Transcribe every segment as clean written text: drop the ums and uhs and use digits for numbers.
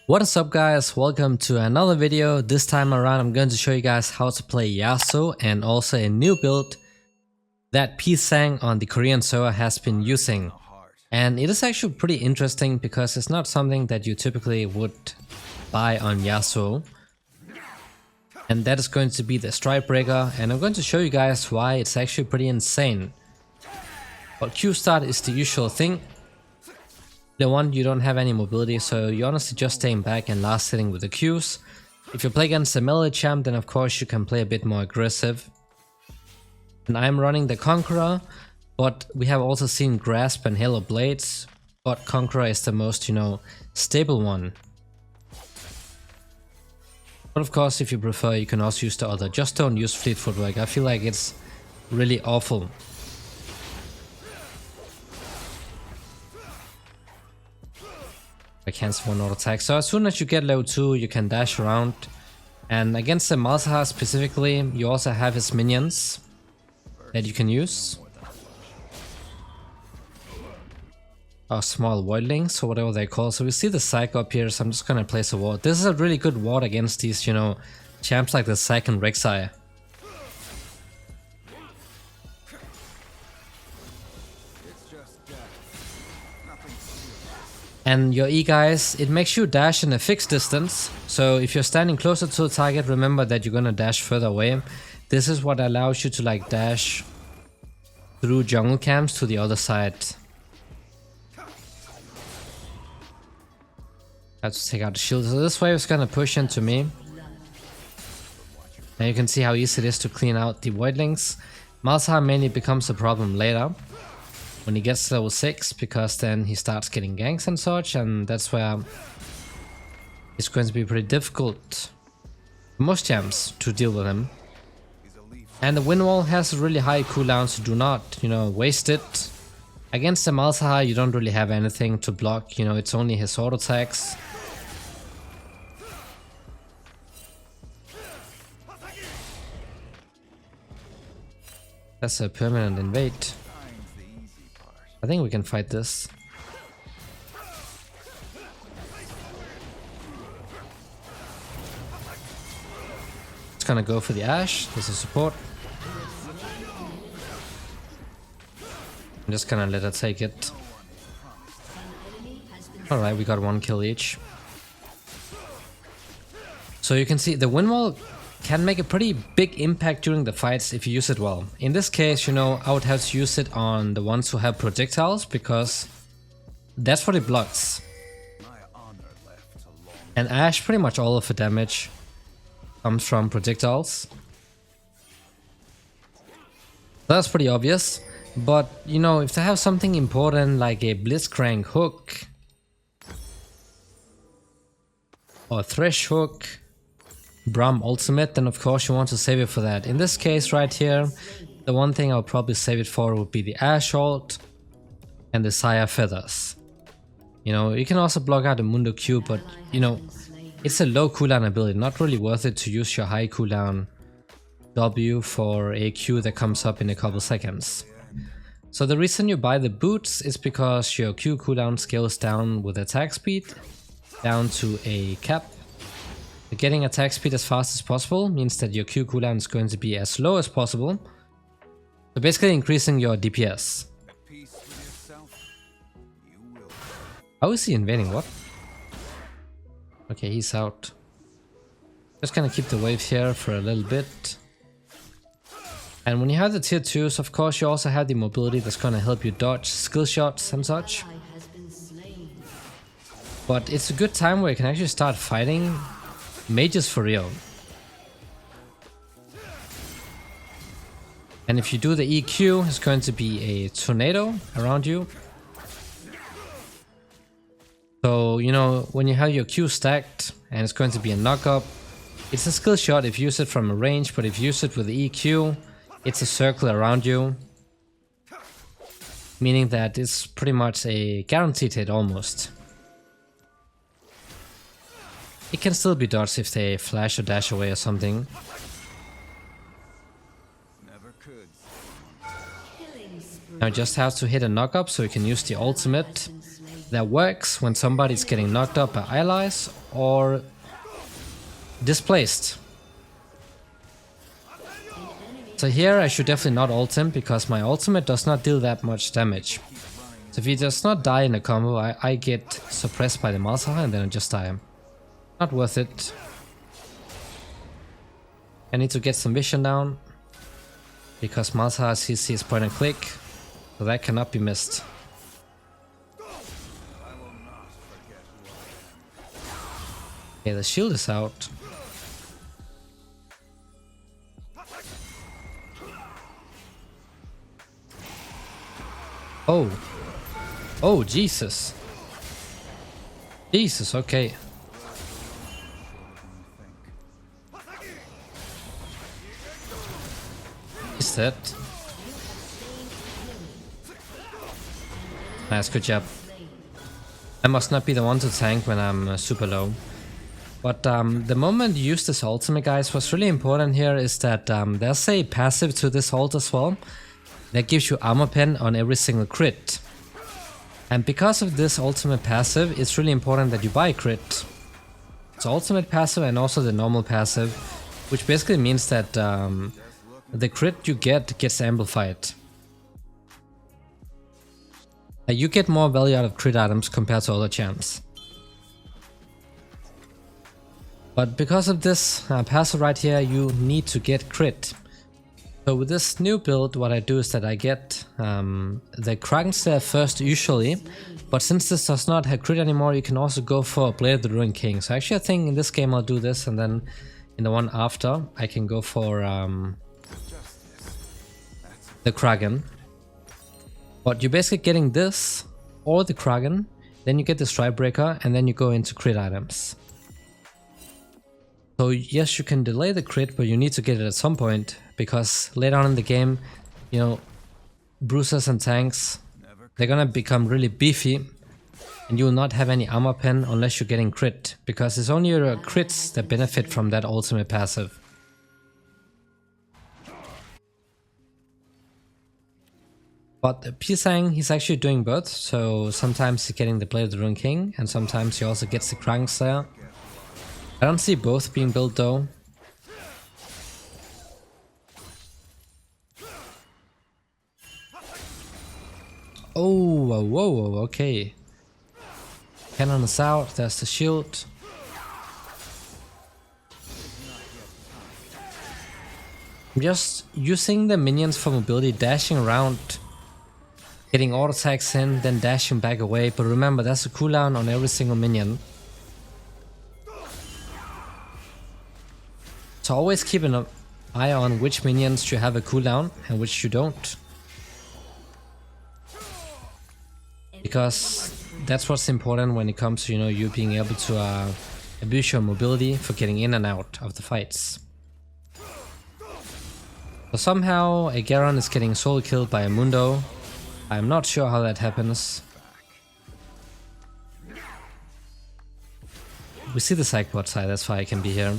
What is up guys, welcome to another video. This time around I'm going to show you guys how to play Yasuo and also a new build that P-Sang on the Korean server has been using. And it is actually pretty interesting because it's not something that you typically would buy on Yasuo. And that is going to be the Strike Breaker, and I'm going to show you guys why it's actually pretty insane. But Q start is the usual thing. The one, you don't have any mobility, so you're honestly just staying back and last hitting with the Qs. If you play against a melee champ, then of course you can play a bit more aggressive. And I'm running the Conqueror, but we have also seen Grasp and Halo Blades, but Conqueror is the most, stable one. But of course, if you prefer, you can also use the other. Just don't use Fleet Footwork. I feel like it's really awful. I cancel one auto attack. So as soon as you get level 2, you can dash around. And against the Malzahar specifically, you also have his minions that you can use. Or small voidlings or whatever they call. So we see the Psycho up here, so I'm just gonna place a ward. This is a really good ward against these, champs like the Psych and Rek'Sai. And your E guys, it makes you dash in a fixed distance. So if you're standing closer to the target, remember that you're gonna dash further away. This is what allows you to dash through jungle camps to the other side. I have to take out the shield. So this wave is gonna push into me. And you can see how easy it is to clean out the voidlings. Malzahar mainly becomes a problem later, when he gets level 6, because then he starts getting ganks and such, and that's where it's going to be pretty difficult for most champs to deal with him. And the wind wall has a really high cooldown, so do not, waste it. Against the Malzahar, you don't really have anything to block, it's only his auto attacks. That's a permanent invade. I think we can fight this. It's gonna go for the Ashe. This is support. I'm just gonna let her take it. Alright, we got one kill each. So you can see the wind wall can make a pretty big impact during the fights if you use it well. In this case, I would have to use it on the ones who have projectiles, because that's what it blocks. And Ashe, pretty much all of the damage comes from projectiles. That's pretty obvious. But, if they have something important like a Blitzcrank hook or Thresh hook, Braum ultimate, then of course you want to save it for that. In this case right here, the one thing I'll probably save it for would be the Ashe ult and the Sire Feathers. You can also block out the Mundo Q, but it's a low cooldown ability, not really worth it to use your high cooldown W for a Q that comes up in a couple seconds. So the reason you buy the boots is because your Q cooldown scales down with attack speed down to a cap. Getting attack speed as fast as possible means that your Q cooldown is going to be as low as possible. So basically increasing your DPS. How is he invading? What? Okay, he's out. Just gonna keep the wave here for a little bit. And when you have the tier 2s, of course you also have the mobility that's gonna help you dodge skill shots and such. But it's a good time where you can actually start fighting mages for real. And if you do the EQ, it's going to be a tornado around you. So, when you have your Q stacked and it's going to be a knock-up, it's a skill shot if you use it from a range, but if you use it with the EQ, it's a circle around you. Meaning that it's pretty much a guaranteed hit almost. It can still be dodged if they flash or dash away or something. Now just have to hit a knock-up so you can use the ultimate. That works when somebody's getting knocked up by allies or displaced. So here I should definitely not ult him, because my ultimate does not deal that much damage. So if he does not die in a combo, I get suppressed by the Malzahar and then I just die. Not worth it. I need to get some vision down, because Malzahar CC is point and click, so that cannot be missed. Okay, the shield is out. Oh. Oh, Jesus. Jesus, okay. Is that? Nice, good job. I must not be the one to tank when I'm super low. But the moment you use this ultimate, guys, what's really important here is that there's a passive to this ult as well that gives you armor pen on every single crit. And because of this ultimate passive, it's really important that you buy crit. So ultimate passive and also the normal passive, which basically means that the crit you get gets amplified. You get more value out of crit items compared to other champs. But because of this passive right here, you need to get crit. So with this new build, what I do is that I get the Kraken Staff first usually, but since this does not have crit anymore, you can also go for Blade of the Ruined King. So actually I think in this game I'll do this, and then in the one after I can go for the Kraken. But you're basically getting this or the Kraken, then you get the Strikebreaker, and then you go into crit items. So yes, you can delay the crit, but you need to get it at some point, because later on in the game, you know, bruisers and tanks, they're gonna become really beefy, and you will not have any armor pen unless you're getting crit, because it's only your crits that benefit from that ultimate passive. But Pisang, he's actually doing both, so sometimes he's getting the Blade of the Ruined King, and sometimes he also gets the Kraken Slayer. I don't see both being built though. Oh, whoa, whoa, okay. Cannon is out, there's the shield. I'm just using the minions for mobility, dashing around, getting auto attacks in, then dashing back away. But remember, there's a cooldown on every single minion. So always keep an eye on which minions you have a cooldown and which you don't. Because that's what's important when it comes to, you know, you being able to abuse your mobility for getting in and out of the fights. So somehow a Garen is getting solo killed by a Mundo. I'm not sure how that happens. We see the sideboard side, that's why I can be here.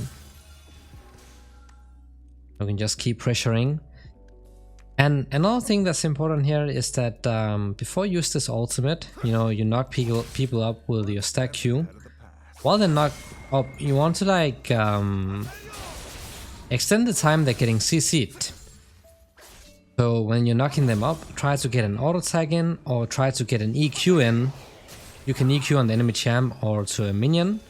We can just keep pressuring. And another thing that's important here is that before you use this ultimate, you know, you knock people up with your stack Q. While they're knocked up, you want to like extend the time they're getting CC'd. So when you're knocking them up, try to get an auto tag in or try to get an EQ in. You can EQ on the enemy champ or to a minion.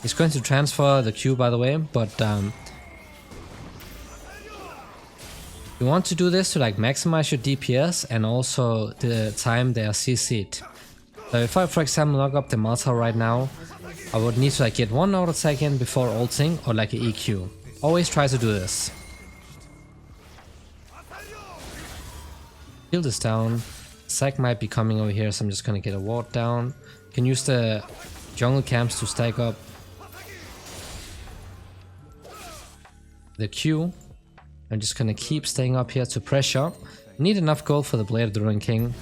It's going to transfer the Q, by the way, but you want to do this to like maximize your DPS and also the time they are CC'd. So if I, for example, knock up the Malzahar right now, I would need to like get one auto attack in before ulting or like an EQ. Always try to do this. Shield is down. Zac might be coming over here, so I'm just gonna get a ward down. Can use the jungle camps to stack up the Q. I'm just gonna keep staying up here to pressure. Need enough gold for the Blade of the Ruined King.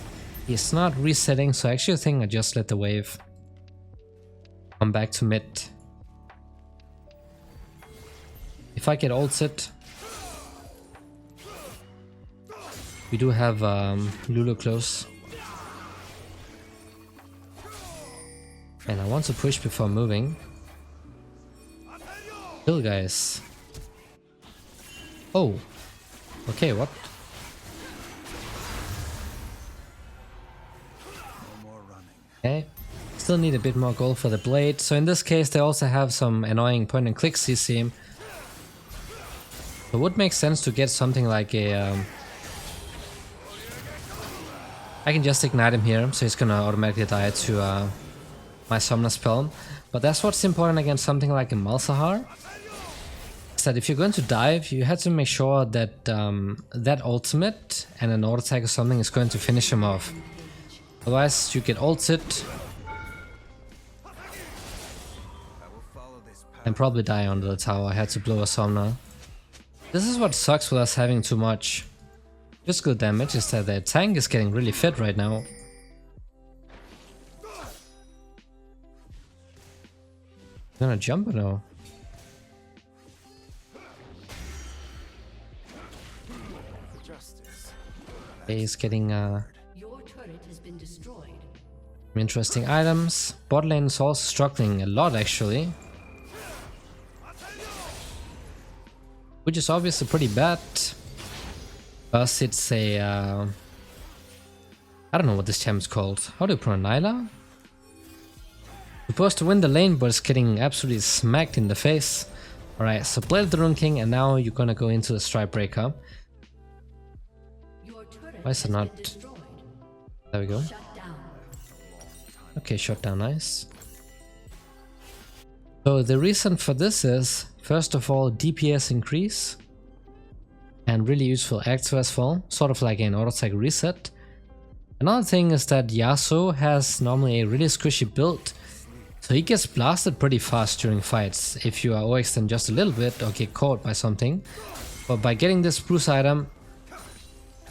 He's not resetting, so I actually think I just let the wave come back to mid. If I get ulted, we do have Lulu close. And I want to push before moving. Kill guys. Oh. Okay, what? Okay. Still need a bit more gold for the blade. So in this case they also have some annoying point and click CC. It would make sense to get something like a... I can just ignite him here, so he's gonna automatically die to my summoner spell. But that's what's important against something like a Malzahar. Is that if you're going to dive, you have to make sure that that ultimate and an auto attack or something is going to finish him off. Otherwise you get ulted and probably die under the tower. I had to blow a summoner. This is what sucks with us having too much physical damage, is that the tank is getting really fit right now. Gonna jump or no? Okay, he's getting interesting items. Bot lane is also struggling a lot actually, which is obviously pretty bad. Because it's a... I don't know what this champ is called. How do you pronounce Nyla? Supposed to win the lane, but it's getting absolutely smacked in the face. Alright, so play the Rune King, and now you're gonna go into the Strike Breaker. Why is it not? There we go. Okay, shut down, nice. So the reason for this is, first of all, DPS increase. And really useful acts as well, sort of like an auto attack reset. Another thing is that Yasuo has normally a really squishy build, so he gets blasted pretty fast during fights if you are overextend just a little bit or get caught by something. But by getting this spruce item,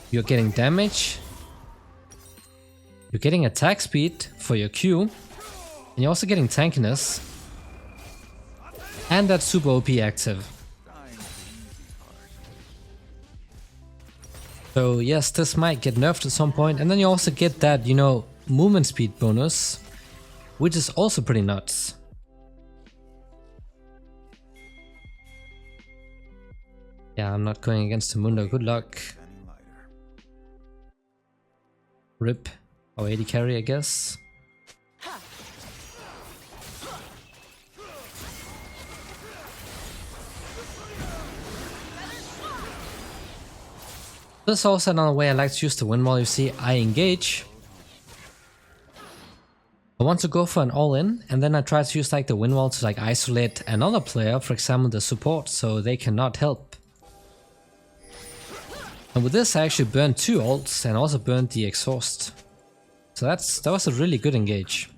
you're getting damage, you're getting attack speed for your Q, and you're also getting tankiness, and that's super OP active. So yes, this might get nerfed at some point, and then you also get that, you know, movement speed bonus, which is also pretty nuts. Yeah, I'm not going against the Mundo, good luck. RIP, or AD carry I guess. This is also another way I like to use the wind wall. You see, I engage. I want to go for an all-in, and then I try to use like the wind wall to like isolate another player, for example the support, so they cannot help. And with this I actually burned 2 ults and also burned the exhaust. So that was a really good engage.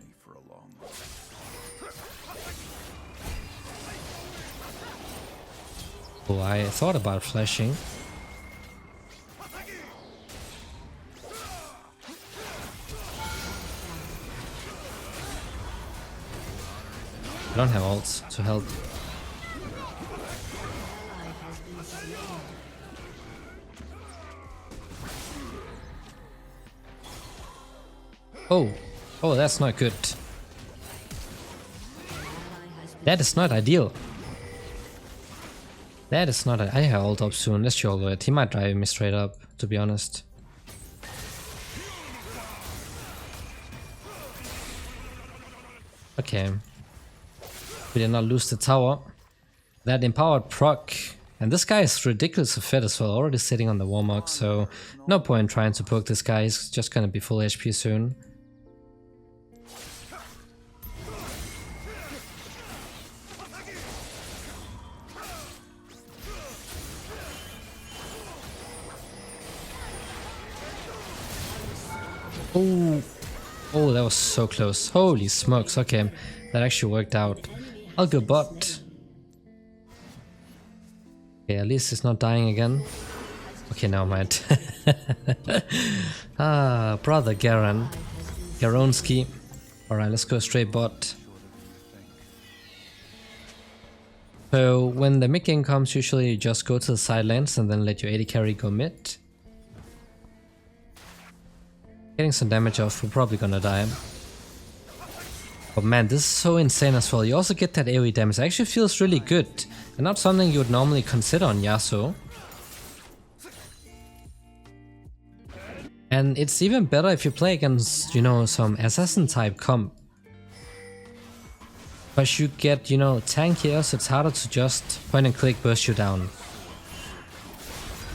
Oh, I thought about flashing. I don't have ults to help. Oh, that's not good. That is not ideal. That is not. I have ult up soon. Let's show it. He might drive me straight up, to be honest. Okay. We did not lose the tower. That empowered proc. And this guy is ridiculously fed as well, already sitting on the Warmog, so no point trying to poke this guy, he's just gonna be full HP soon. Oh, that was so close. Holy smokes, okay, that actually worked out. I'll go bot. Okay, at least it's not dying again. Okay, now mind. Ah, brother Garen. Garonski. Alright, let's go straight bot. So when the mid game comes, usually you just go to the side lanes and then let your AD carry go mid. Getting some damage off, we're probably gonna die. But man, this is so insane as well. You also get that AoE damage. It actually feels really good. And not something you would normally consider on Yasuo. And it's even better if you play against, you know, some assassin type comp. Because you get, you know, tankier, so it's harder to just point and click burst you down.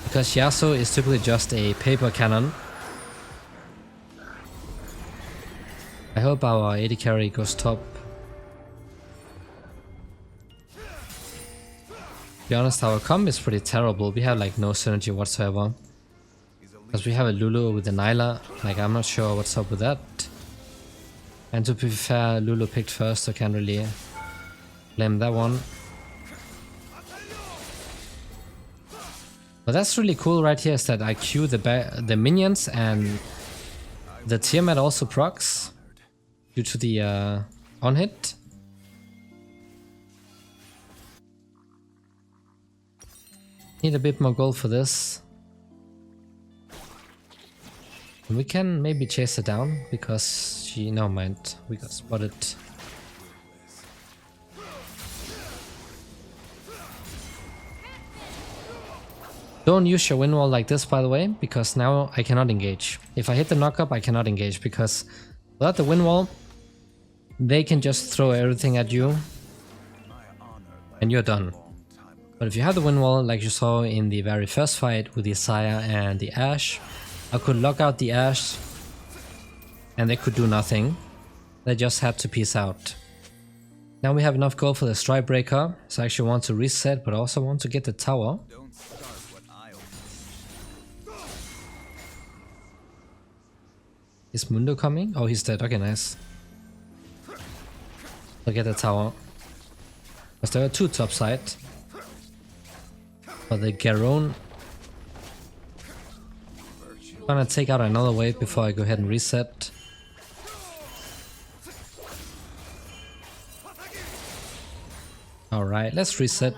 Because Yasuo is typically just a paper cannon. I hope our AD carry goes top. To be honest, our comp is pretty terrible. We have like no synergy whatsoever. Because we have a Lulu with a Nyla. Like, I'm not sure what's up with that. And to be fair, Lulu picked first, so can't really blame that one. But that's really cool right here is that I queue the minions and the Tiamat also procs due to the on hit. Need a bit more gold for this. And we can maybe chase her down because she, no mind, we got spotted. Don't use your wind wall like this, by the way, because now I cannot engage. If I hit the knockup, I cannot engage because without the wind wall, they can just throw everything at you and you're done. But if you have the wind wall, like you saw in the very first fight with the Isaiah and the Ashe, I could lock out the Ashe and they could do nothing. They just had to peace out. Now we have enough gold for the Strike Breaker, so I actually want to reset, but also want to get the tower. Is Mundo coming? Oh, he's dead. Okay, nice. I'll get the tower. Because there are two top side. But the Garon. I'm gonna take out another wave before I go ahead and reset. Alright, let's reset.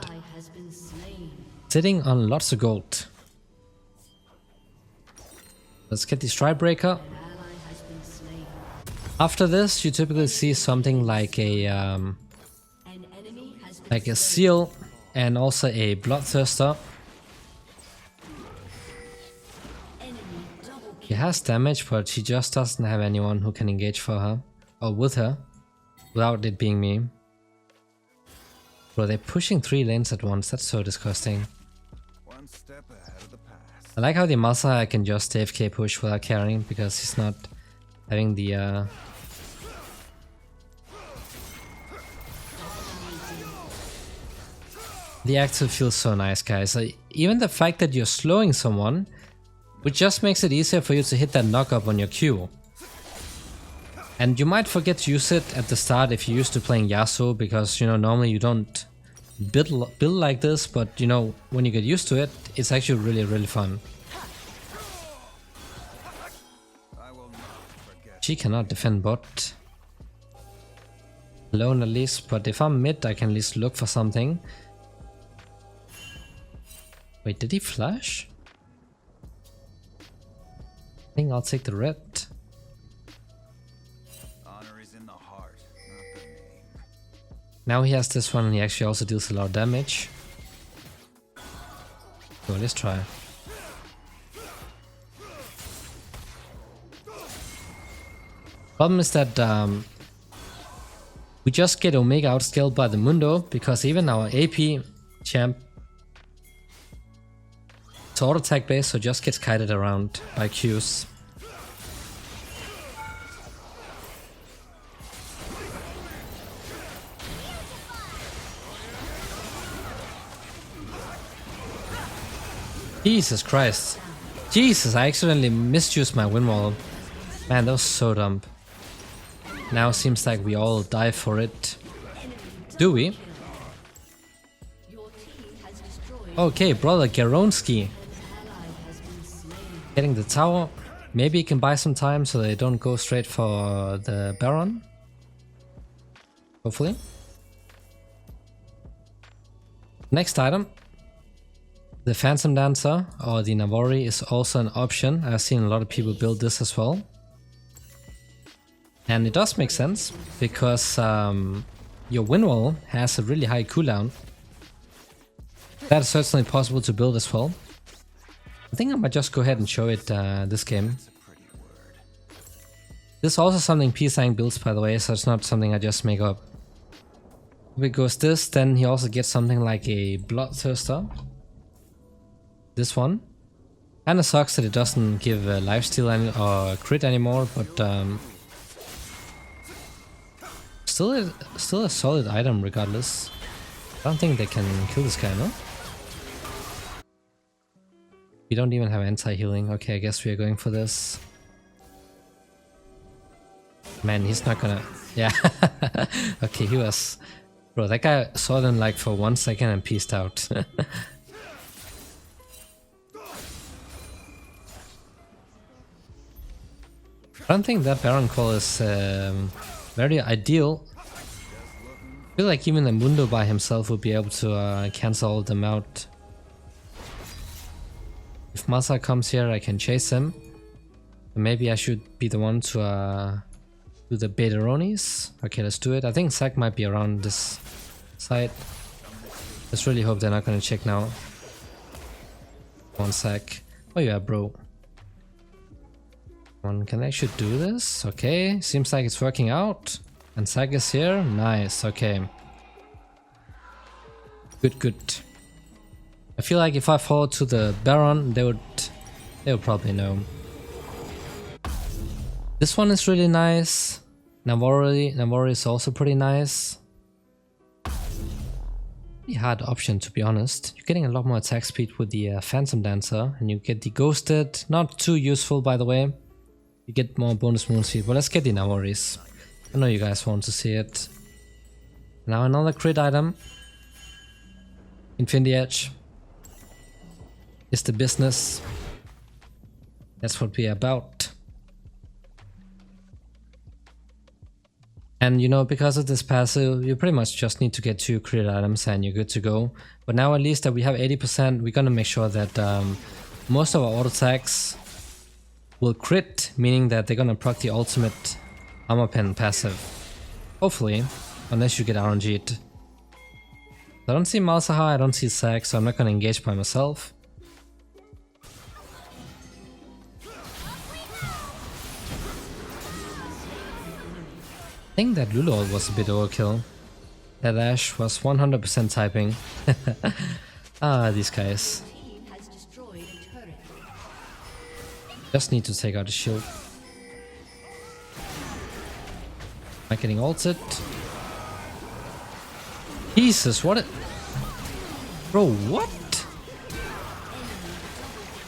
Sitting on lots of gold. Let's get the Strike Breaker. After this, you typically see something like a seal and also a Bloodthirster. He has damage, but he just doesn't have anyone who can engage for her or with her without it being me. Bro, they're pushing 3 lanes at once. That's so disgusting. One step ahead of the pass. I like how the Masa can just AFK push without carrying because he's not having the active feels so nice, guys. Even the fact that you're slowing someone, which just makes it easier for you to hit that knock-up on your Q. And you might forget to use it at the start if you're used to playing Yasuo, because, you know, normally you don't build like this, but, you know, when you get used to it, it's actually really, really fun. She cannot defend bot. Alone at least, but if I'm mid, I can at least look for something. Wait, did he flash? I think I'll take the red. Honor is in the heart, not the name. Now he has this one and he actually also deals a lot of damage. So let's try. Problem is that we just get Omega outscaled by the Mundo because even our AP champ auto attack base, so just gets kited around by Qs. Jesus Christ. Jesus, I accidentally misused my wind wall. Man, that was so dumb. Now seems like we all die for it. Do we? Okay, brother Garonski. Getting the tower. Maybe he can buy some time so they don't go straight for the Baron. Hopefully. Next item. The Phantom Dancer or the Navori is also an option. I've seen a lot of people build this as well. And it does make sense because your wind wall has a really high cooldown. That's certainly possible to build as well. I think I might just go ahead and show it this game. This is also something P-Sang builds, by the way, so it's not something I just make up. If it goes this, then he also gets something like a Bloodthirster. This one. Kinda sucks that it doesn't give lifesteal or crit anymore, but still a solid item regardless. I don't think they can kill this guy, no? We don't even have anti-healing. Okay, I guess we are going for this. Man, he's not gonna... Yeah. Okay, he was... Bro, that guy saw them like for 1 second and peaced out. I don't think that Baron Call is very ideal. I feel like even the Mundo by himself would be able to cancel them out. If Masa comes here, I can chase him. Maybe I should be the one to do the Betaronis. Okay, let's do it. I think Zac might be around this side. Let's really hope they're not gonna check now. One Zac. Oh yeah, bro. Can I actually do this? Okay, seems like it's working out. And Zac is here. Nice, okay. Good. I feel like if I fall to the Baron, they would probably know. This one is really nice. Navori is also pretty nice. Pretty hard option, to be honest. You're getting a lot more attack speed with the Phantom Dancer, and you get the Ghosted. Not too useful, by the way. You get more bonus moon speed, but let's get the Navoris. I know you guys want to see it. Now another crit item. Infinity Edge is the business. That's what we're about. And you know, because of this passive, you pretty much just need to get 2 crit items and you're good to go. But now at least that we have 80%, we're gonna make sure that most of our auto attacks will crit, meaning that they're gonna proc the ultimate armor pen passive. Hopefully, unless you get RNG'd. I don't see Malzahar, I don't see Zac, so I'm not gonna engage by myself. I think that Yeagerlol was a bit overkill. That Ash was 100% typing. Ah, these guys. Just need to take out the shield. Am I getting ulted? Jesus, what a... Bro, what?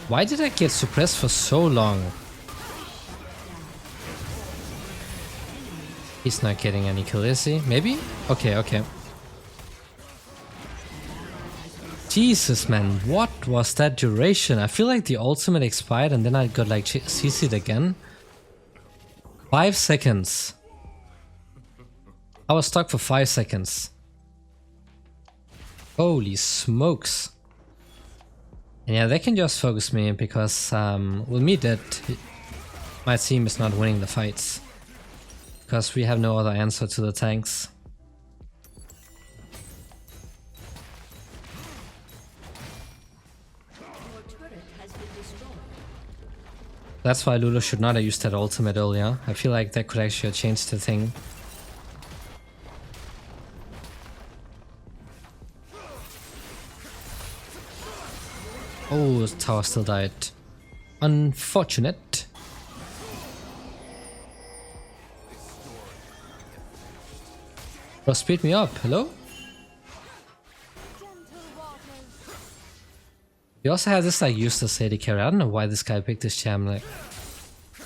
Why did I get suppressed for so long? He's not getting any kill, is he? Maybe? Okay. Jesus, man, what was that duration? I feel like the ultimate expired and then I got like CC'd again. 5 seconds. I was stuck for 5 seconds. Holy smokes. And yeah, they can just focus me because with me dead, my team is not winning the fights. Because we have no other answer to the tanks. That's why Lulu should not have used that ultimate earlier. I feel like that could actually have changed the thing. Oh, the tower still died. Unfortunate. Bro, speed me up, hello? We also have this like useless AD carry. I don't know why this guy picked this champ. Like,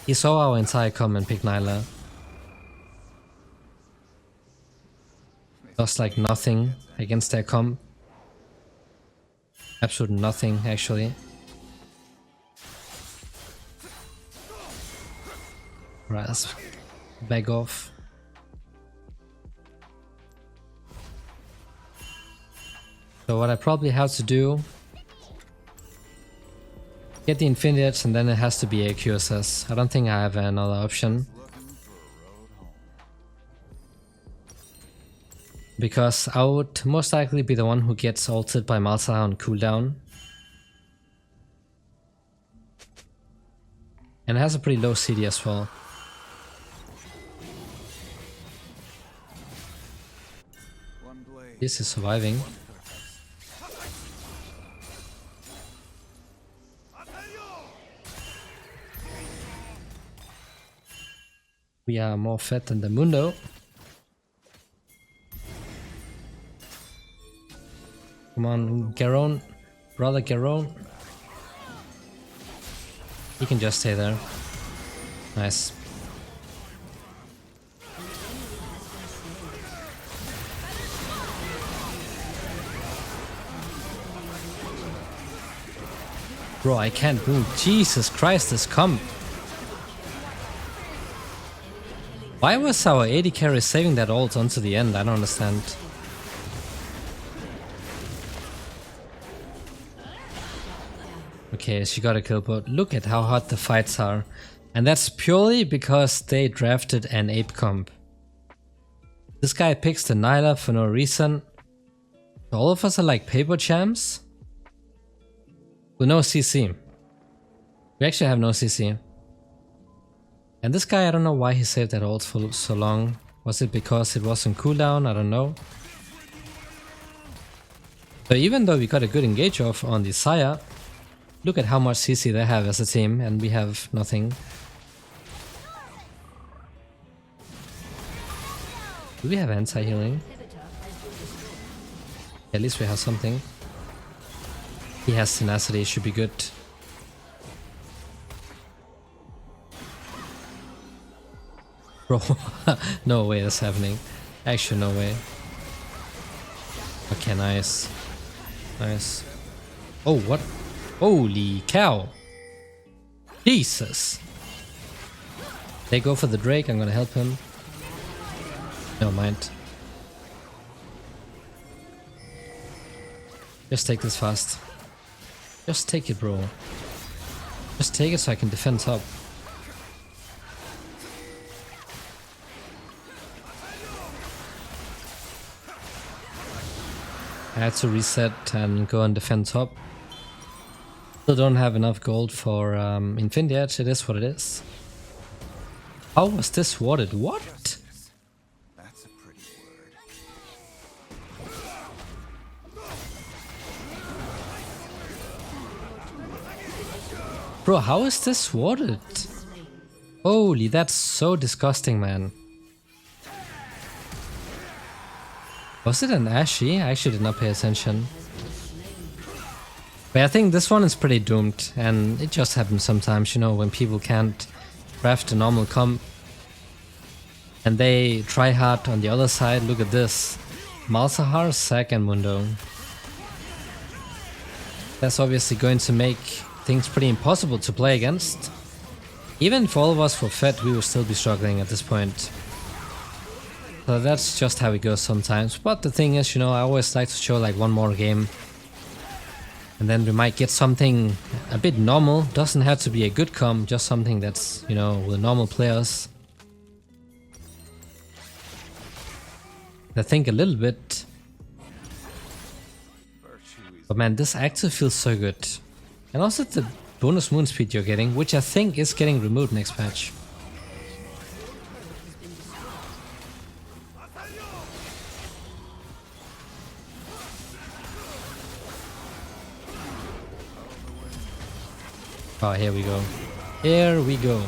he saw our entire comp and picked Nyla. Does like nothing against their comp. Absolute nothing, actually. Right, let's back off. So what I probably have to do, get the Infinity Edge and then it has to be a QSS. I don't think I have another option. because I would most likely be the one who gets ulted by Malta on cooldown. And it has a pretty low CD as well. One blade. This is surviving. We are more fed than the Mundo. Come on, Garon. Brother Garon. He can just stay there. Nice. Bro, I can't move. Jesus Christ, this comp. Why was our AD carry saving that ult onto the end? I don't understand. Okay, she got a kill, but look at how hot the fights are. And that's purely because they drafted an ape comp. This guy picks the Nyla for no reason. All of us are like paper champs. With no CC. We actually have no CC. And this guy, I don't know why he saved that ult for so long. Was it because it was on cooldown? I don't know. So even though we got a good engage off on the Saya, look at how much CC they have as a team, and we have nothing. Do we have anti-healing? At least we have something. He has tenacity, should be good. Bro, no way that's happening. Actually, no way. Okay, nice. Nice. Oh, what? Holy cow. Jesus. They go for the Drake, I'm gonna help him. Never mind. Just take this fast. Just take it, bro. Just take it so I can defend top. I had to reset and go and defend top. Still don't have enough gold for Infinity Edge, it is what it is. How was this warded? What? That's a pretty word. Bro, how is this warded? Holy, that's so disgusting, man. Was it an Ashy? I actually did not pay attention. But I think this one is pretty doomed, and it just happens sometimes, you know, when people can't craft a normal comp. And they try hard on the other side. Look at this. Malzahar, Zac and Mundo. That's obviously going to make things pretty impossible to play against. Even if all of us were fed, we would still be struggling at this point. So that's just how it goes sometimes. But the thing is, you know, I always like to show like one more game. And then we might get something a bit normal. Doesn't have to be a good comp, just something that's, you know, with normal players. I think a little bit. But man, this active feels so good. And also the bonus moon speed you're getting, which I think is getting removed next patch. Oh, here we go. Here we go.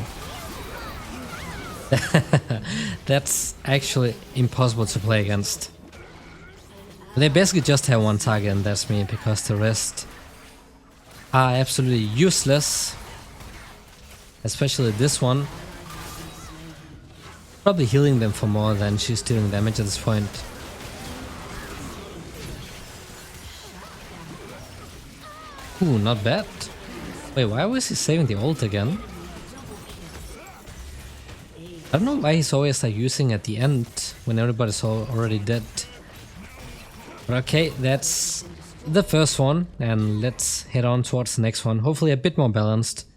That's actually impossible to play against. They basically just have one target, and that's me, because the rest are absolutely useless. Especially this one. Probably healing them for more than she's dealing damage at this point. Ooh, not bad. Wait, why was he saving the ult again? I don't know why he's always like using at the end when everybody's already dead. But okay, that's the first one, and let's head on towards the next one. Hopefully a bit more balanced,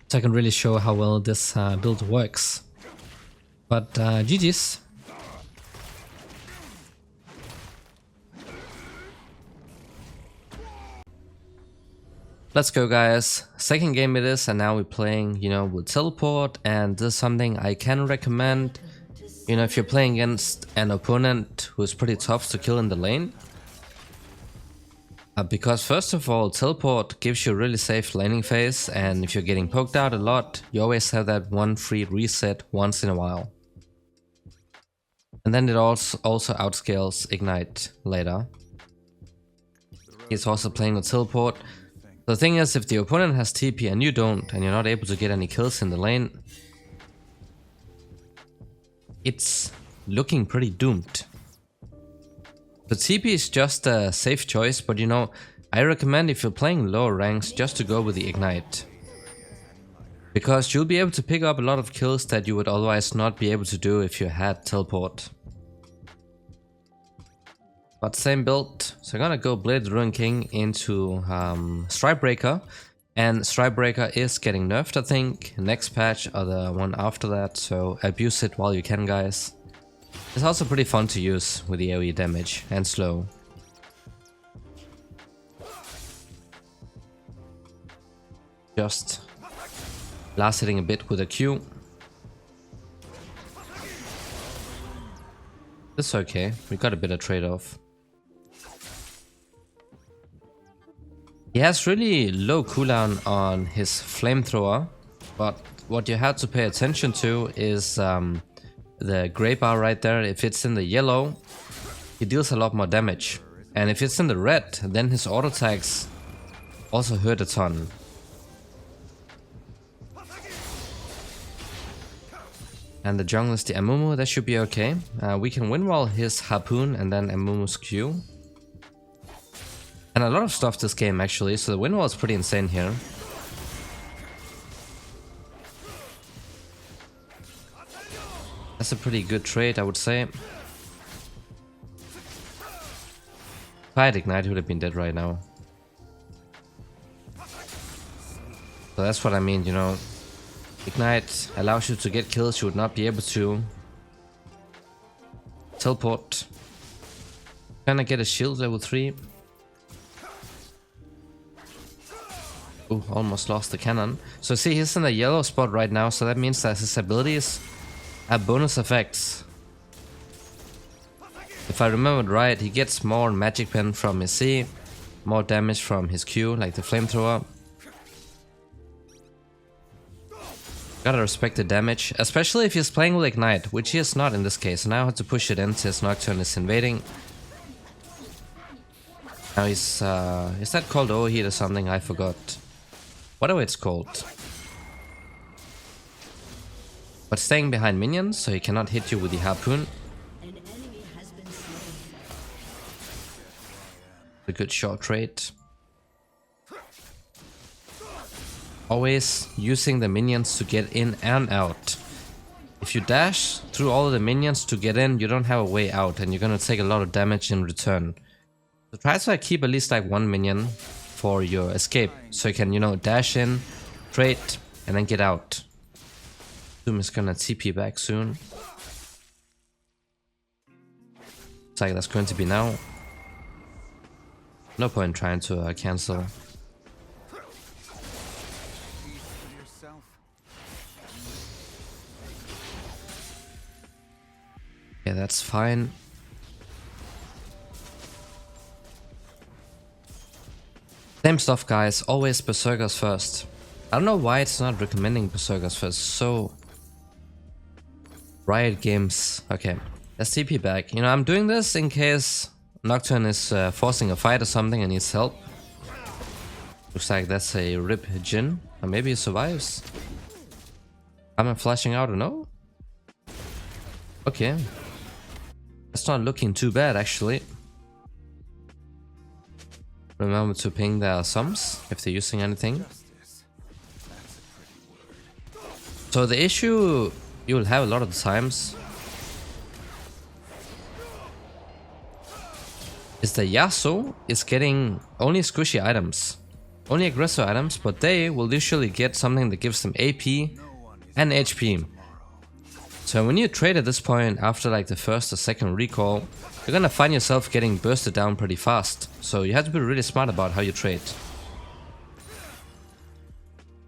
so I can really show how well this build works. But GG's. Let's go, guys. Second game it is, and now we're playing, with teleport, and this is something I can recommend. If you're playing against an opponent who is pretty tough to kill in the lane. Because first of all, teleport gives you a really safe laning phase, and if you're getting poked out a lot, you always have that one free reset once in a while. And then it also outscales Ignite later. He's also playing with teleport. The thing is, if the opponent has TP and you don't, and you're not able to get any kills in the lane, it's looking pretty doomed. The TP is just a safe choice, but I recommend if you're playing lower ranks just to go with the Ignite. Because you'll be able to pick up a lot of kills that you would otherwise not be able to do if you had teleport. But same build, so I'm gonna go Blade Ruin King into Strikebreaker. And Strikebreaker is getting nerfed, I think, next patch or the one after that, so abuse it while you can, guys. It's also pretty fun to use with the AoE damage and slow. Just last hitting a bit with a Q. It's okay, we got a bit of trade-off. He has really low cooldown on his flamethrower, but what you have to pay attention to is the gray bar right there. If it's in the yellow, he deals a lot more damage. And if it's in the red, then his auto attacks also hurt a ton. And the jungle is the Amumu, that should be okay. We can win while his Harpoon and then Amumu's Q. And a lot of stuff this game actually, so the win wall is pretty insane here. That's a pretty good trade, I would say. If I had Ignite, he would have been dead right now. So that's what I mean, Ignite allows you to get kills you would not be able to. Teleport. Can I get a shield level 3? Ooh, almost lost the cannon. So see, he's in the yellow spot right now, so that means that his abilities have bonus effects. If I remembered right, he gets more magic pen from his C, more damage from his Q, like the flamethrower. Gotta respect the damage, especially if he's playing with Ignite, which he is not in this case. Now I have to push it in since Nocturne is invading. Now he's, is that called overheat or something? I forgot. Whatever it's called. But staying behind minions, so he cannot hit you with the Harpoon. A good short trade. Always using the minions to get in and out. If you dash through all of the minions to get in, you don't have a way out and you're gonna take a lot of damage in return. So try to keep at least like one minion for your escape, so you can, dash in, trade, and then get out. Doom is gonna TP back soon. Looks like that's going to be now. No point trying to cancel. Yeah, that's fine. Same stuff, guys, always Berserkers first. I don't know why it's not recommending Berserkers first, so... Riot Games. Okay, let's TP back. I'm doing this in case Nocturne is forcing a fight or something and needs help. Looks like that's a rip Jhin, or maybe he survives. Am I flashing out or no? Okay. That's not looking too bad, actually. Remember to ping their sums if they're using anything. So the issue you will have a lot of the times is that Yasuo is getting only squishy items, only aggressive items, but they will usually get something that gives them AP and HP. So when you trade at this point after like the first or second recall, you're gonna find yourself getting bursted down pretty fast. So you have to be really smart about how you trade.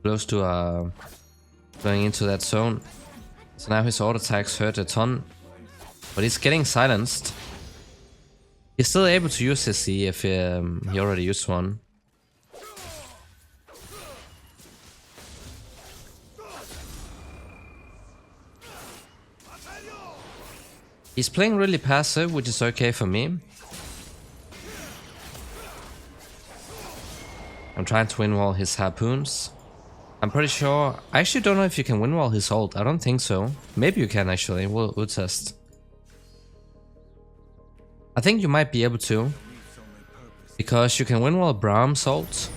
close to going into that zone. So now his auto attacks hurt a ton, but he's getting silenced. He's still able to use his C if he already used one. He's playing really passive, which is okay for me. I'm trying to win wall his harpoons. I'm pretty sure... I actually don't know if you can win wall his ult. I don't think so. Maybe you can actually. We'll test. I think you might be able to. Because you can win wall Braum's ult.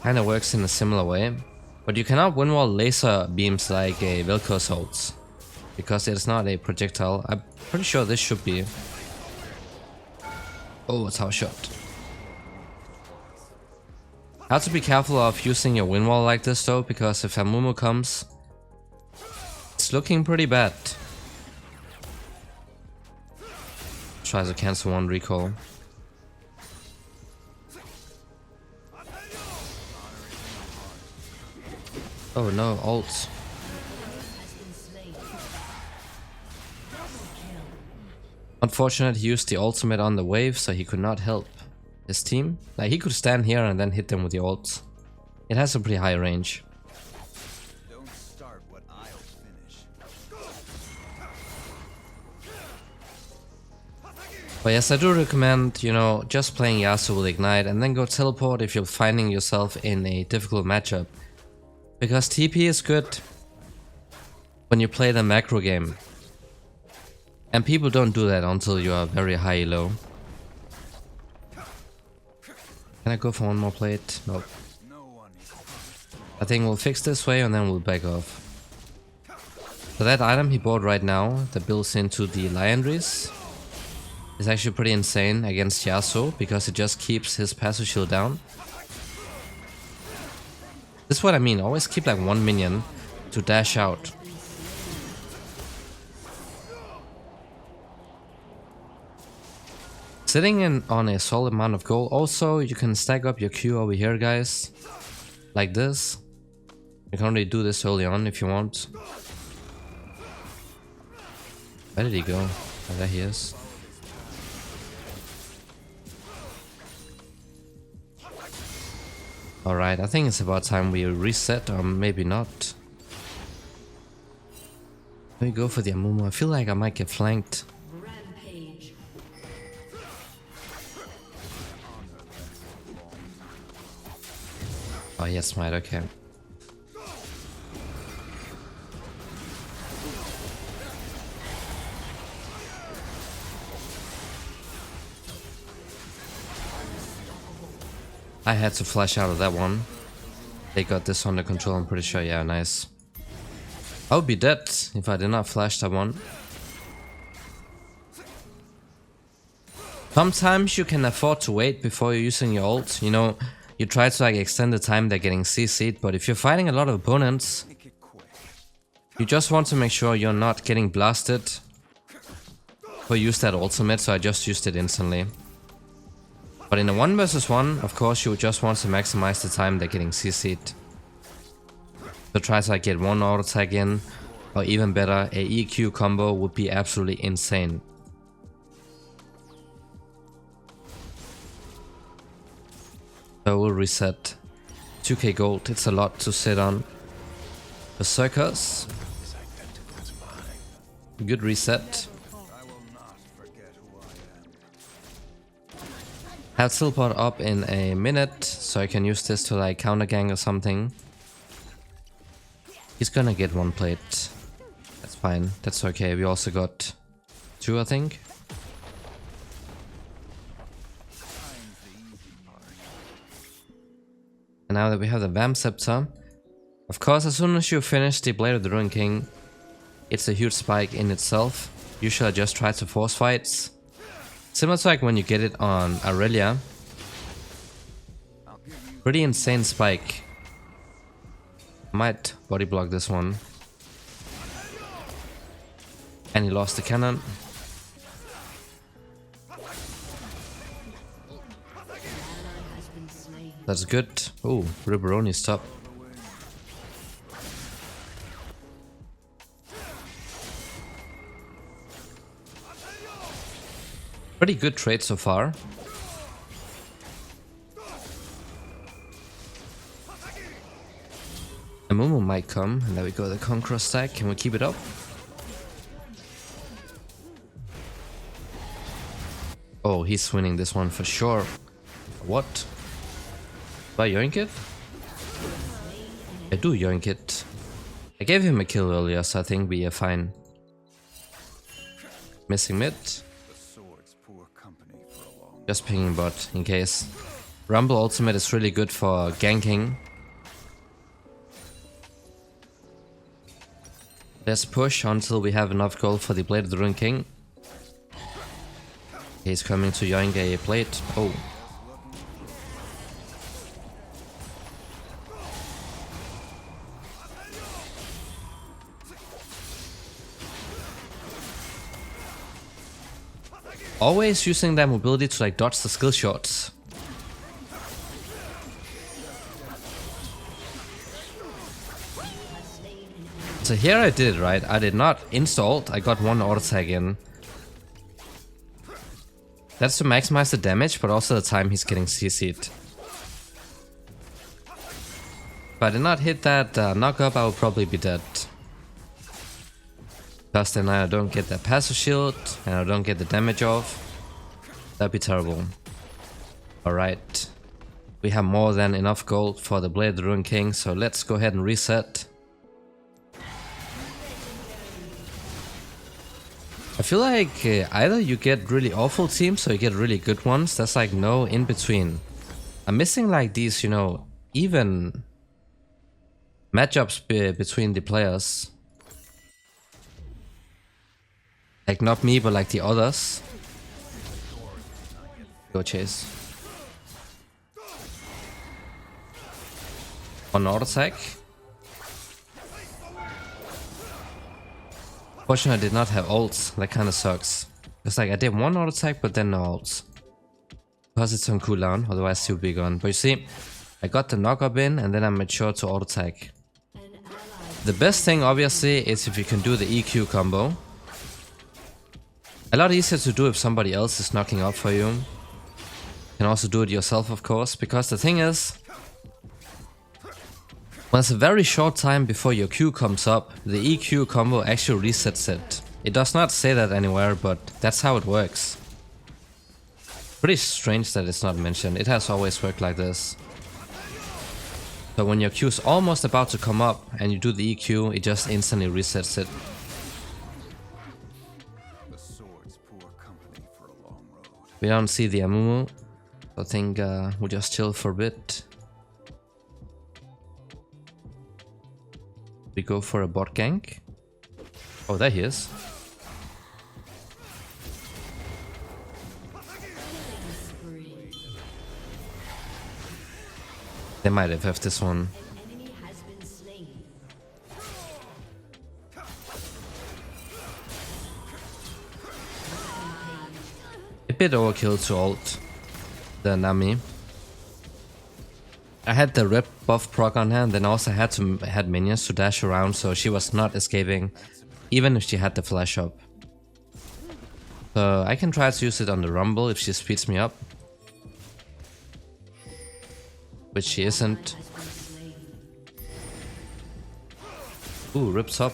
Kinda works in a similar way. But you cannot win wall laser beams like a Velcro's ult. Because it's not a projectile. I'm pretty sure this should be. Oh, it's our shot. Have to be careful of using your wind wall like this though, because if Amumu comes, it's looking pretty bad. Tries to cancel one recall. Oh no, ult. Unfortunate, he used the ultimate on the wave, so he could not help his team. Like, he could stand here and then hit them with the ult. It has a pretty high range. Don't start what I'll finish. But yes, I do recommend, you know, just playing Yasuo with Ignite and then go teleport if you're finding yourself in a difficult matchup. Because TP is good when you play the macro game. And people don't do that until you are very high low. Can I go for one more plate? Nope. I think we'll fix this way and then we'll back off. So that item he bought right now that builds into the Liandries is actually pretty insane against Yasuo because it just keeps his passive shield down. This is what I mean, always keep like one minion to dash out. Sitting in on a solid amount of gold. Also, you can stack up your Q over here, guys. Like this. You can only do this early on if you want. Where did he go? Oh, there he is. Alright, I think it's about time we reset, or maybe not. Let me go for the Amumu. I feel like I might get flanked. Oh, yes, smite, okay. I had to flash out of that one. They got this under control, I'm pretty sure. Yeah, nice. I would be dead if I did not flash that one. Sometimes you can afford to wait before you're using your ult. You know, you try to like extend the time they're getting CC'd, but if you're fighting a lot of opponents, you just want to make sure you're not getting blasted. Or use that ultimate, so I just used it instantly. But in a 1 versus 1, of course, you just want to maximize the time they're getting CC'd. So try to like get one auto attack in, or even better, a EQ combo would be absolutely insane. So we'll reset. 2k gold, it's a lot to sit on. Berserkers. Good reset. Have teleport up in a minute, so I can use this to like counter gang or something. He's gonna get one plate. That's fine, that's okay. We also got 2, I think. And now that we have the Vamp Scepter, of course, as soon as you finish the Blade of the Ruined King, it's a huge spike in itself. Usually I just try to force fights. Similar to like when you get it on Aurelia. Pretty insane spike. Might body block this one. And he lost the cannon. That's good. Oh, Ribberoni stop. Pretty good trade so far. A Momo might come, and there we go, the Conqueror stack. Can we keep it up? Oh, he's winning this one for sure. What? Do I yoink it? I do yoink it. I gave him a kill earlier, so I think we are fine. Missing mid. Just pinging bot in case. Rumble ultimate is really good for ganking. Let's push until we have enough gold for the Blade of the Ruin King. He's coming to yoink a plate. Oh. Always using that mobility to like dodge the skill shots. So here I did it right. I did not insta-ult, I got one auto tag in. That's to maximize the damage, but also the time he's getting CC'd. If I did not hit that knock up, I would probably be dead. Plus then I don't get that passive shield, and I don't get the damage off. That'd be terrible. Alright. We have more than enough gold for the Blade of the Ruin King, so let's go ahead and reset. I feel like either you get really awful teams or you get really good ones. There's like no in between. I'm missing like these, you know, even matchups between the players. Like not me, but like the others. Go chase. One auto attack. Fortunately, I did not have ults. That kind of sucks. It's like I did one auto attack, but then no ults. Because it's on cooldown, otherwise he would be gone. But you see, I got the knock up in, and then I made sure to auto attack. The best thing, obviously, is if you can do the EQ combo. A lot easier to do if somebody else is knocking up for you. You can also do it yourself, of course, because the thing is, when it's a very short time before your Q comes up, the EQ combo actually resets it. It does not say that anywhere, but that's how it works. Pretty strange that it's not mentioned. It has always worked like this. So when your Q is almost about to come up and you do the EQ, it just instantly resets it. We don't see the Amumu. I think we'll just chill for a bit. We go for a bot gank. Oh, there he is. They might have this one. A bit overkill to ult the Nami. I had the rip buff proc on her, and then also had minions to dash around, so she was not escaping, even if she had the flash up. So I can try to use it on the Rumble if she speeds me up. Which she isn't. Ooh, rips up.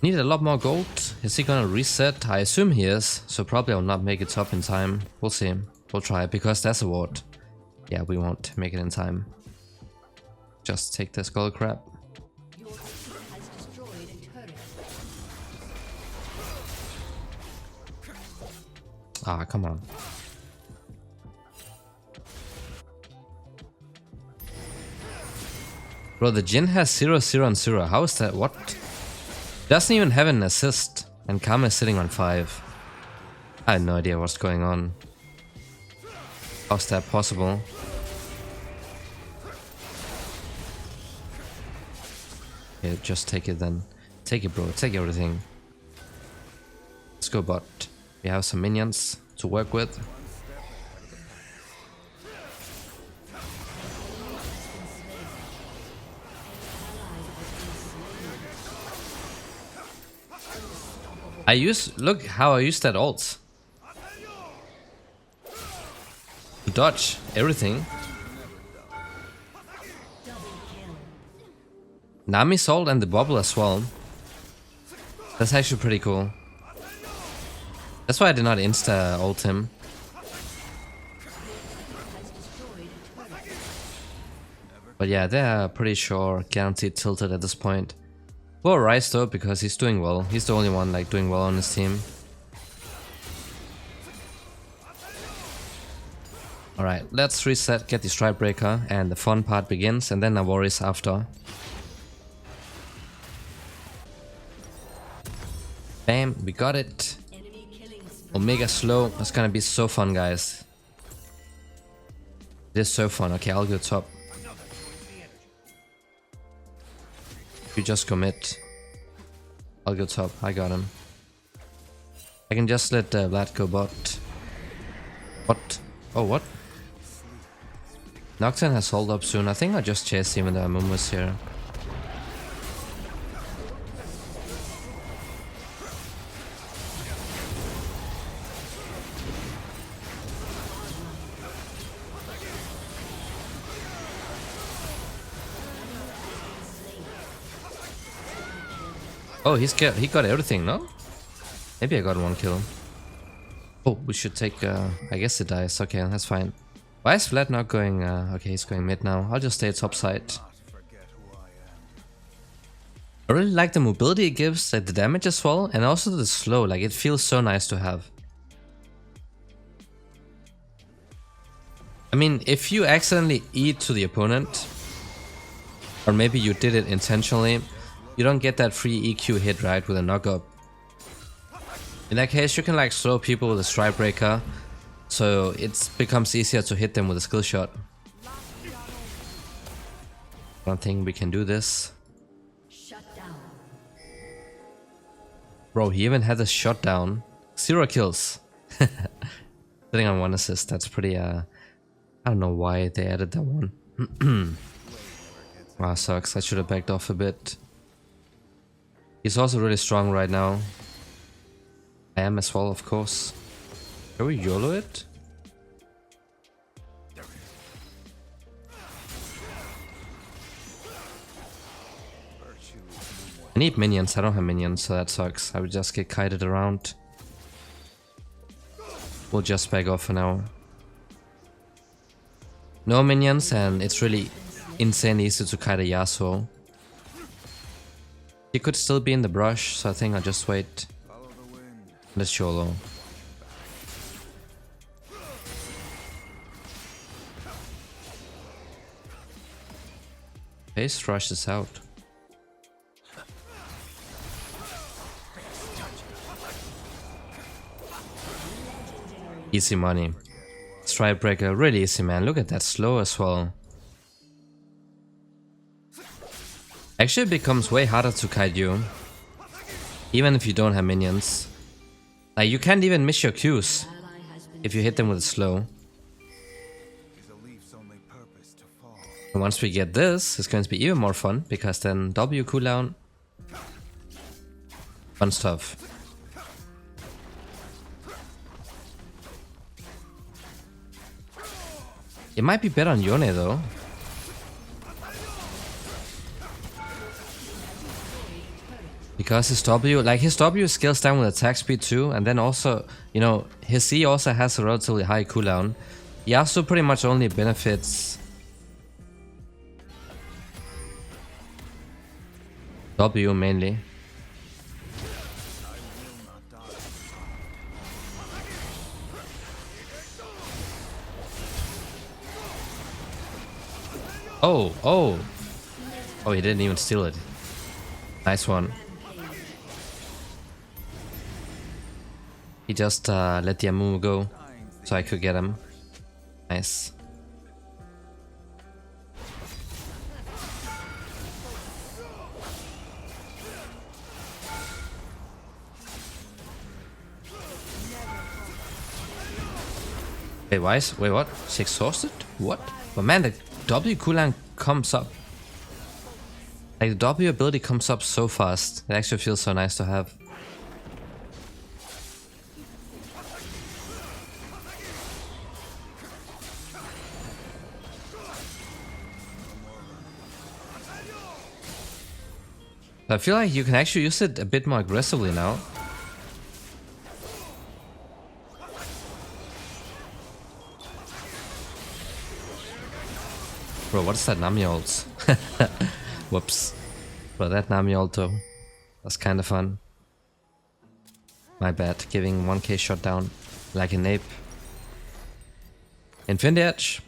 Need a lot more gold. Is he gonna reset? I assume he is, so probably I'll not make it top in time. We'll see. We'll try, because that's a ward. Yeah, we won't make it in time. Just take this gold crap. Ah, come on. Bro, the Jhin has 0, 0, and 0. How is that? What? Doesn't even have an assist, and Karma is sitting on 5. I had no idea what's going on. How's that possible? Okay, just take it then. Take it, bro. Take everything. go bot. We have some minions to work with. Look how I use that ult. To dodge everything. Nami's ult and the bubble as well. That's actually pretty cool. That's why I did not insta ult him. But yeah, they're pretty sure guaranteed tilted at this point. Poor Rice though, because he's doing well. He's the only one like doing well on his team. Alright, let's reset, get the Strike Breaker, and the fun part begins, and then Navori's after. Bam, we got it. Omega slow, that's gonna be so fun, guys. It is so fun. Okay, I'll go top. You just commit. I'll go top. I got him. I can just let Vlad go bot. What? Oh, what? Nocturne has hold up soon. I think I'll just chase even though Mumu's here. Oh, he got everything, no? Maybe I got one kill. Oh, we should take, I guess it dies. Okay, that's fine. Why is Vlad not going, okay, he's going mid now. I'll just stay top side. I really like the mobility it gives, like the damage as well, and also the slow, like it feels so nice to have. I mean, if you accidentally eat to the opponent, or maybe you did it intentionally, you don't get that free EQ hit, right, with a knock-up. In that case, you can like slow people with a Strike Breaker, so it becomes easier to hit them with a skill shot. I don't think we can do this. Bro, he even had a shutdown. 0 kills. Sitting on 1 assist, that's pretty, I don't know why they added that one. Wow, sucks. I should have backed off a bit. He's also really strong right now. I am as well, of course. Can we YOLO it? I need minions. I don't have minions, so that sucks. I would just get kited around. We'll just back off for now. No minions, and it's really insane easy to kite a Yasuo. He could still be in the brush, so I think I'll just wait. Let's YOLO. Base rush is out. Easy money. Strike Breaker, really easy, man. Look at that slow as well. Actually, it becomes way harder to kite you, even if you don't have minions. Like, you can't even miss your Qs if you hit them with a slow. And once we get this, it's going to be even more fun, because then W cooldown. Fun stuff. It might be better on Yone though. Because his W, like his W scales down with attack speed too, and then also, you know, his E also has a relatively high cooldown. Yasuo pretty much only benefits W mainly. Oh, oh! Oh, he didn't even steal it. Nice one. He just let the Amumu go, so I could get him. Nice. Wait, wait, what? She's exhausted? What? But man, the W cooldown comes up. Like, the W ability comes up so fast. It actually feels so nice to have. I feel like you can actually use it a bit more aggressively now. Bro, what's that Nami ult? Whoops. Bro, that Nami ult though. That's kind of fun. My bad, giving 1k shot down like an ape. Infinity Edge.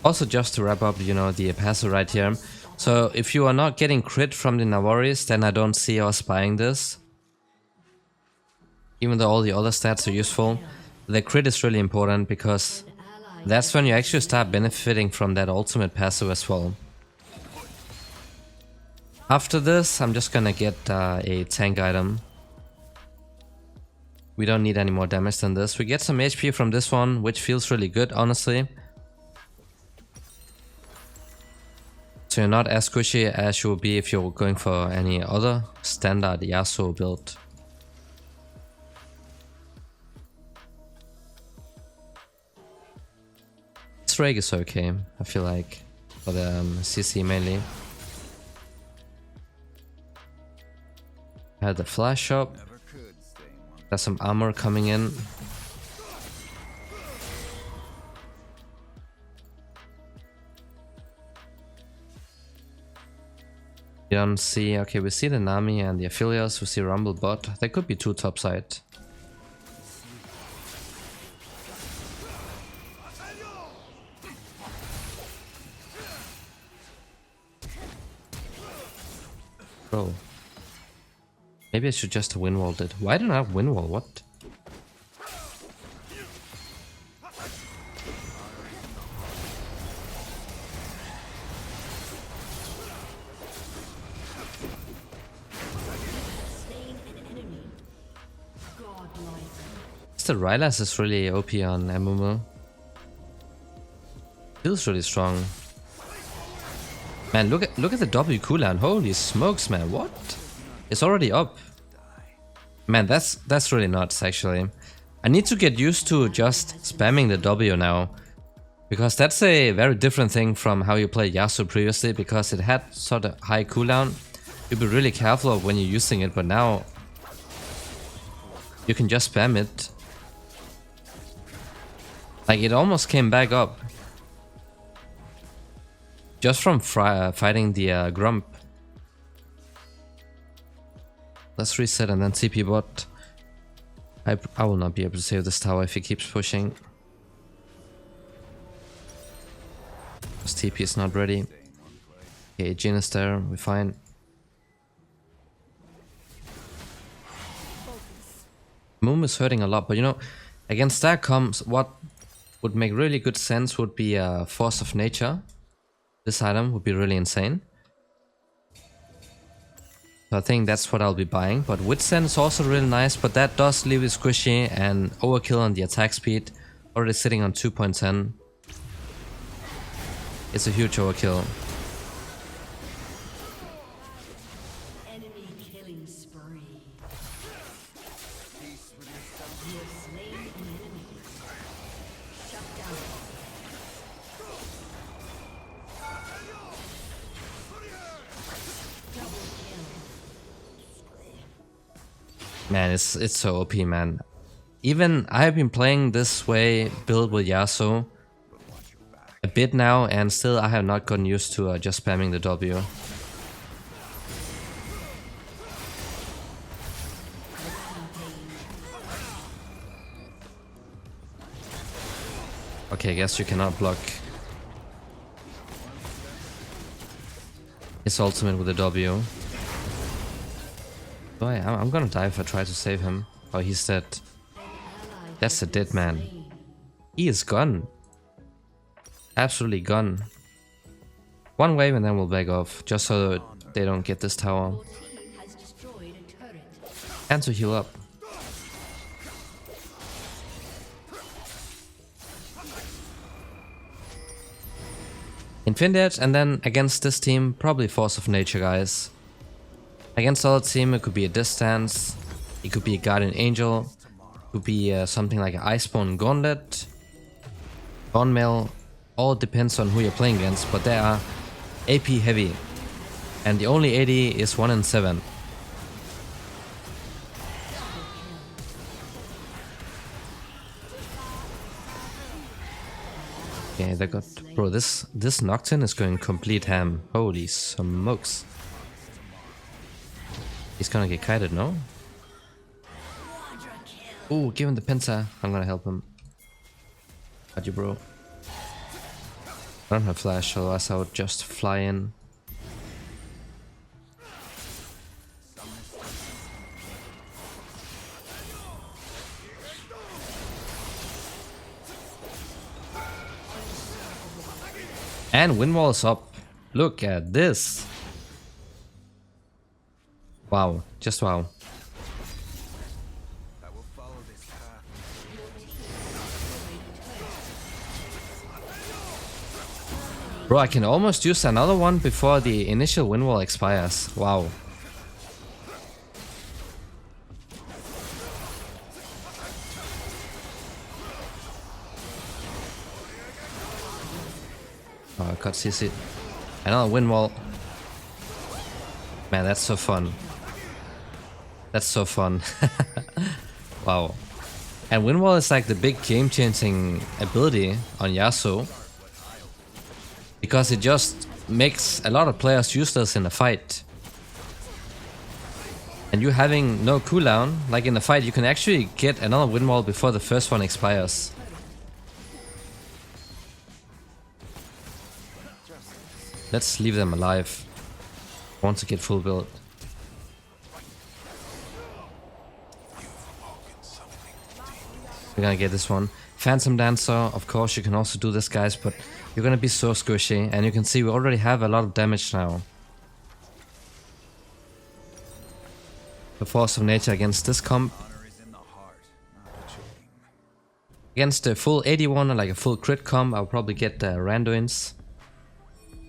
Also, just to wrap up, you know, the passive right here. So if you are not getting crit from the Navaris, then I don't see us buying this. Even though all the other stats are useful, the crit is really important because that's when you actually start benefiting from that ultimate passive as well. After this, I'm just gonna get a tank item. We don't need any more damage than this. We get some HP from this one, which feels really good, honestly. So you're not as squishy as you would be if you're going for any other standard Yasuo build. This Reg is okay, I feel like, for the CC mainly. I had the flash up. There's some armor coming in. We don't see, okay, we see the Nami and the Affiliates, we see Rumble bot. There could be two topside. Bro. Maybe I should just win wall it. Why don't I have win wall? What? The Rylas is really OP on Amumu. Feels really strong. Man, look at the W cooldown. Holy smokes, man! What? It's already up. Man, that's really nuts. Actually, I need to get used to just spamming the W now, because that's a very different thing from how you played Yasuo previously. Because it had sort of high cooldown, you'd be really careful of when you're using it. But now you can just spam it. Like, it almost came back up. Just from fighting the Grump. Let's reset and then TP bot. I will not be able to save this tower if he keeps pushing. This TP is not ready. Okay, Jhin is there, we're fine. Moom is hurting a lot, but you know, against that comes what would make really good sense would be a Force of Nature. This item would be really insane. So I think that's what I'll be buying. But Withstand is also really nice, but that does leave it squishy and overkill on the attack speed. Already sitting on 2.10. It's a huge overkill. Man, it's so OP, man. Even I have been playing this way build with Yasuo a bit now, and still I have not gotten used to just spamming the W. Okay, I guess you cannot block his ultimate with the W. Boy, I'm gonna die if I try to save him. Oh, he's dead. That's a dead man. He is gone. Absolutely gone. One wave and then we'll back off, just so they don't get this tower. And to heal up. Infinity Edge, and then against this team, probably Force of Nature, guys. Against the other team, it could be a Distance, it could be a Guardian Angel, it could be something like an Iceborne Gauntlet, Gunmail. All depends on who you're playing against, but they are AP heavy. And the only AD is 1 in 7. Okay, they got... Bro, this Nocturne is going complete ham. Holy smokes. He's gonna get kited, no? Ooh, give him the pincer. I'm gonna help him. Got you, bro. I don't have flash, otherwise I would just fly in. And wind wall is up. Look at this. Wow, just wow. I will follow this path. Bro, I can almost use another one before the initial wind wall expires. Wow. Oh, I got CC. Another wind wall. Man, that's so fun. That's so fun. Wow. And wind wall is like the big game-changing ability on Yasuo. Because it just makes a lot of players useless in a fight. And you having no cooldown, like in a fight, you can actually get another wind wall before the first one expires. Let's leave them alive. I want to get full build. We're gonna get this one. Phantom Dancer, of course you can also do this, guys, but you're gonna be so squishy, and you can see we already have a lot of damage now. The Force of Nature against this comp. Honor is in the heart, not the choking. Against a full 81 or like a full crit comp, I'll probably get the Randuins.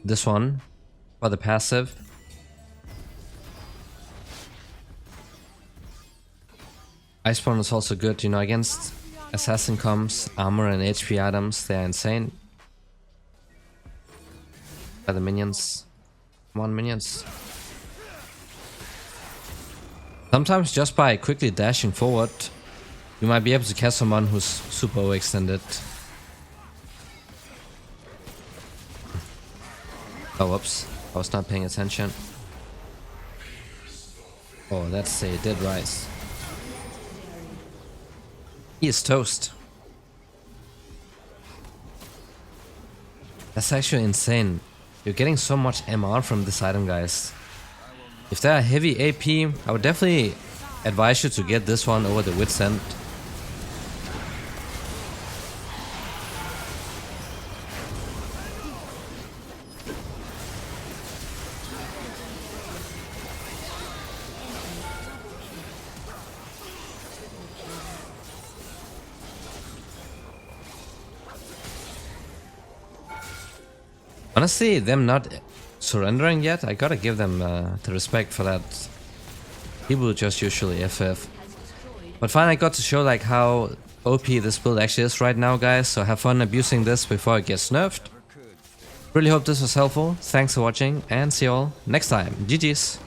This one for the passive. Iceborne is also good, you know, against assassin comps, armor and HP items, they're insane. By the minions. Come on, minions. Sometimes just by quickly dashing forward, you might be able to catch someone who's super overextended. Oh, whoops. I was not paying attention. Oh, that's a dead rise. He is toast. That's actually insane. You're getting so much MR from this item, guys. If they're heavy AP, I would definitely advise you to get this one over the Wit's End. Honestly, them not surrendering yet, I gotta give them the respect for that. People just usually FF. But finally I got to show like how OP this build actually is right now, guys, so have fun abusing this before it gets nerfed. Really hope this was helpful, thanks for watching, and see you all next time. GG's!